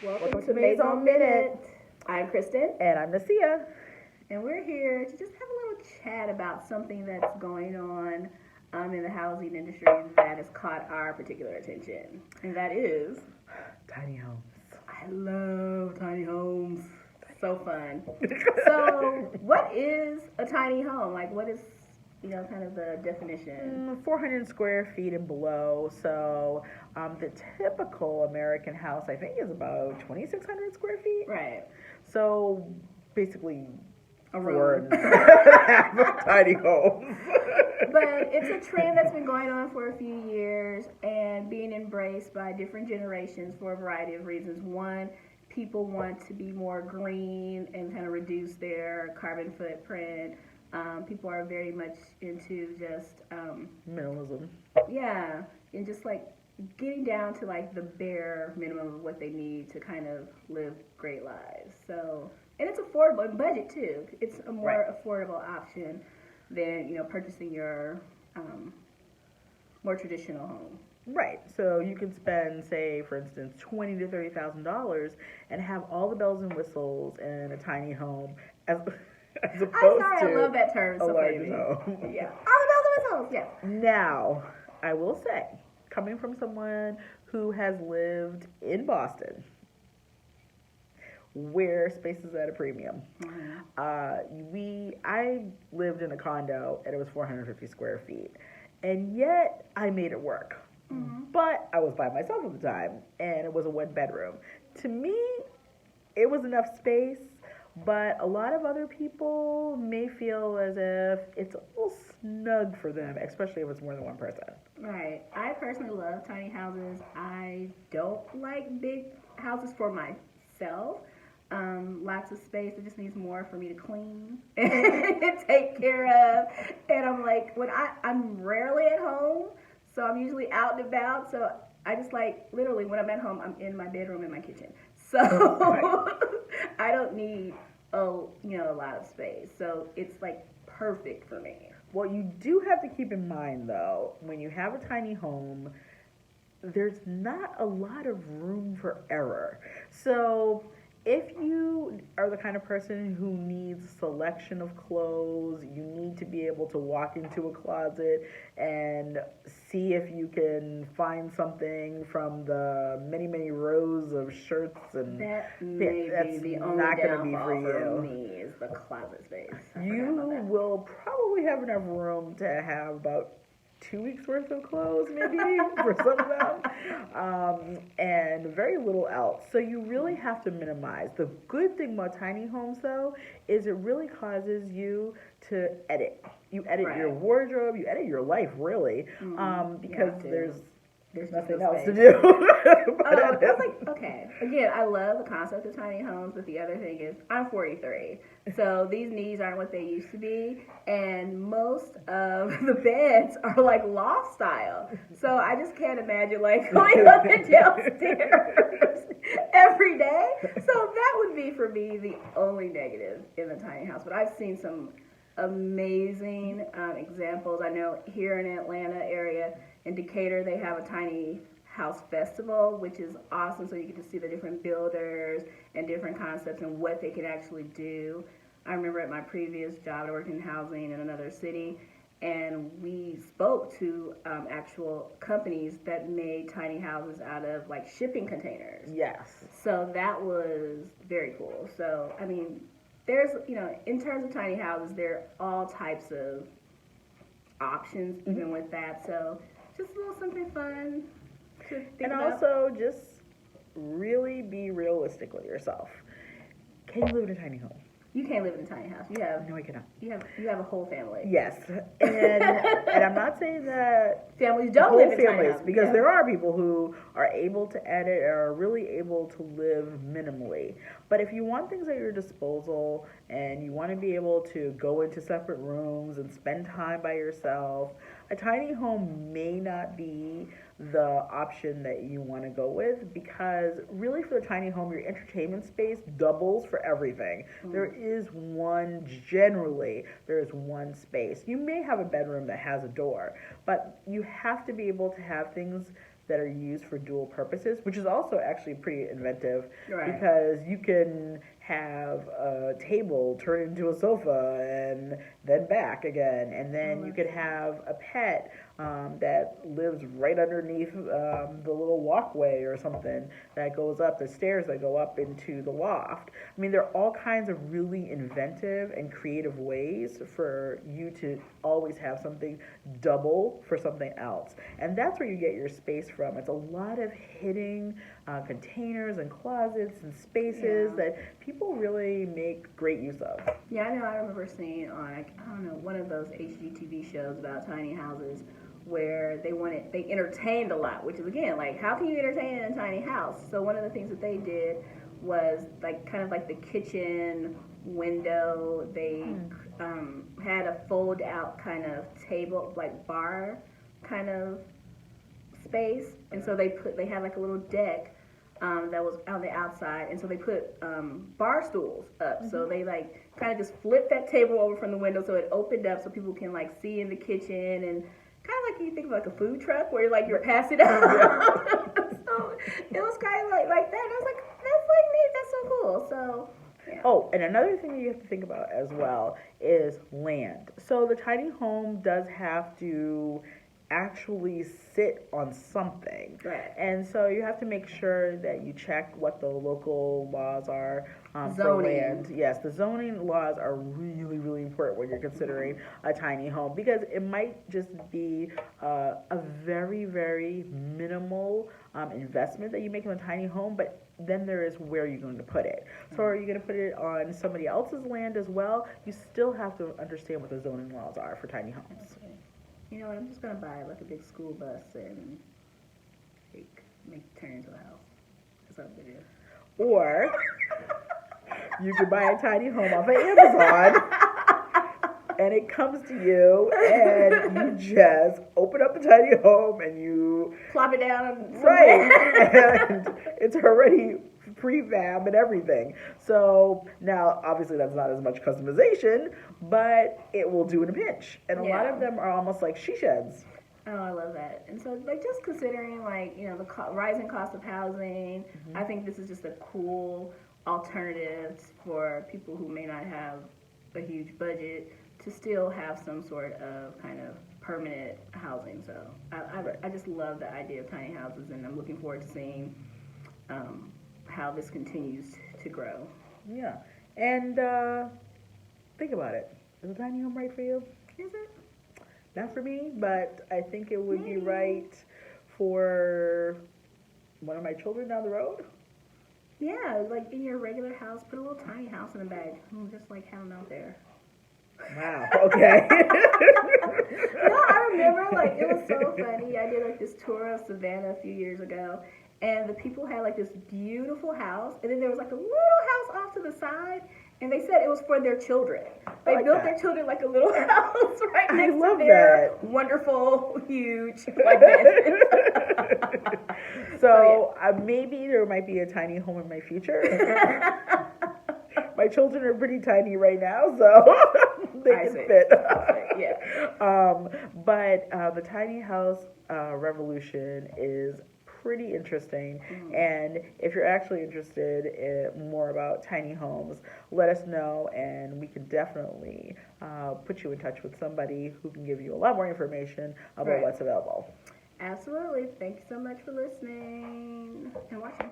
Welcome to Maison Minute. I'm Kristin. And I'm Nasya. And we're here to just have a little chat about something that's going on in the housing industry that has caught our particular attention. And that is tiny homes. I love tiny homes. So fun. So, what is a tiny home? Like, what is, kind of the definition? 400 square feet and below. So, the typical American house, I think, is about 2,600 square feet. Right. So, basically, a room. Half of tiny homes. But it's a trend that's been going on for a few years and being embraced by different generations for a variety of reasons. One, people want to be more green and kind of reduce their carbon footprint. People are very much into just minimalism. Yeah, and just like getting down to like the bare minimum of what they need to kind of live great lives. So, and it's affordable and budget too. It's a more affordable option than purchasing your more traditional home. Right. So you can spend, say, for instance, $20,000 to $30,000 and have all the bells and whistles in a tiny home, as opposed to I love that term. a so large baby. home. Yeah. All the bells and whistles. Yeah. Now, I will say, coming from someone who has lived in Boston, where space is at a premium. I lived in a condo and it was 450 square feet, and yet I made it work. But I was by myself at the time, and it was a one bedroom. To me, it was enough space, but a lot of other people may feel as if it's a little snug for them, especially if it's more than one person. Right. I personally love tiny houses. I don't like big houses for myself. Lots of space. It just needs more for me to clean and take care of. And I'm like, I'm rarely at home, so I'm usually out and about. So I just like, literally, when I'm at home, I'm in my bedroom and my kitchen. So I don't need a lot of space. So it's like perfect for me. What you do have to keep in mind, though, when you have a tiny home, there's not a lot of room for error. So if you are the kind of person who needs selection of clothes, you need to be able to walk into a closet and see if you can find something from the many, many rows of shirts, and that's the only not going to be for you. Me is the closet space. You will probably have enough room to have about 2 weeks worth of clothes, maybe, for some of them, and very little else. So you really have to minimize. The good thing about tiny homes, though, is it really causes you to edit. You edit your wardrobe, you edit your life, really, because there's nothing else to do. I was like, okay. Again, I love the concept of tiny homes, but the other thing is I'm 43. So these knees aren't what they used to be, and most of the beds are like loft style. So I just can't imagine like going up and downstairs every day. So that would be for me the only negative in the tiny house. But I've seen some amazing examples. I know here in Atlanta area, in Decatur, they have a tiny house festival, which is awesome. So you get to see the different builders and different concepts and what they can actually do. I remember at my previous job, I worked in housing in another city, and we spoke to actual companies that made tiny houses out of like shipping containers. Yes. So that was very cool. So, I mean, there's, in terms of tiny houses, there are all types of options, even with that. So just a little something fun to think and about. Also just really be realistic with yourself. Can you live in a tiny home? You can't live in a tiny house. No, I cannot. You have a whole family. Yes, and I'm not saying that families don't live in tiny houses, because there are people who are able to edit or are really able to live minimally. But if you want things at your disposal and you want to be able to go into separate rooms and spend time by yourself, a tiny home may not be the option that you want to go with, because really for the tiny home, your entertainment space doubles for everything. There is one space. You may have a bedroom that has a door, but you have to be able to have things that are used for dual purposes, which is also actually pretty inventive Right. because you can have a table turn into a sofa and then back again, and then you could have a pet that lives right underneath the little walkway or something that goes up the stairs that go up into the loft. I mean, there are all kinds of really inventive and creative ways for you to always have something double for something else. And that's where you get your space from. It's a lot of hidden containers and closets and spaces that people really make great use of. Yeah, I know. I remember seeing on, I don't know, one of those HGTV shows about tiny houses where they entertained a lot, which is, again, like, how can you entertain in a tiny house? So one of the things that they did was, like, kind of like the kitchen window. They had a fold out kind of table, like bar kind of space, and so they had like a little deck that was on the outside, and so they put bar stools up. So they like kind of just flipped that table over from the window so it opened up so people can like see in the kitchen, and kind of like you think of like a food truck where you're passing out. So it was kind of like that. And I was like, that's like neat. That's so cool. So. Yeah. Oh, and another thing that you have to think about as well is land. So the tiny home does have to actually sit on something. Right. And so you have to make sure that you check what the local laws are for Zoning. land. Yes, the zoning laws are really, really important when you're considering a tiny home because it might just be a very, very minimal investment that you make in a tiny home, but then there is where you're going to put it. So are you going to put it on somebody else's land as well? You still have to understand what the zoning laws are for tiny homes. Okay. You know what? I'm just gonna buy like a big school bus and make it turn into a house. That's what I'm gonna do. Or you could buy a tiny home off of Amazon and it comes to you and you just open up the tiny home and you Plop it down. right, and it's already prefab and everything. So now, obviously, that's not as much customization, but it will do in a pinch. And a lot of them are almost like she sheds. Oh, I love that. And so, like, just considering, like, you know, the rising cost of housing, I think this is just a cool alternative for people who may not have a huge budget to still have some sort of kind of permanent housing. So I just love the idea of tiny houses, and I'm looking forward to seeing how this continues to grow. Yeah. And think about it. Is a tiny home right for you? Is it? Not for me, but I think it would be right for one of my children down the road. Yeah, like in your regular house, put a little tiny house in the back. Just like have them out there. Wow, okay. No, I remember, like, it was so funny. I did, like, this tour of Savannah a few years ago, and the people had, like, this beautiful house, and then there was, like, a little house off to the side, and they said it was for their children. They built their children, like, a little house right next to their wonderful, huge, like, mansion. So, maybe there might be a tiny home in my future. My children are pretty tiny right now, so they can fit. Yeah. But the tiny house revolution is pretty interesting. And if you're actually interested in more about tiny homes, let us know, and we can definitely put you in touch with somebody who can give you a lot more information about what's available. Absolutely. Thank you so much for listening and watching.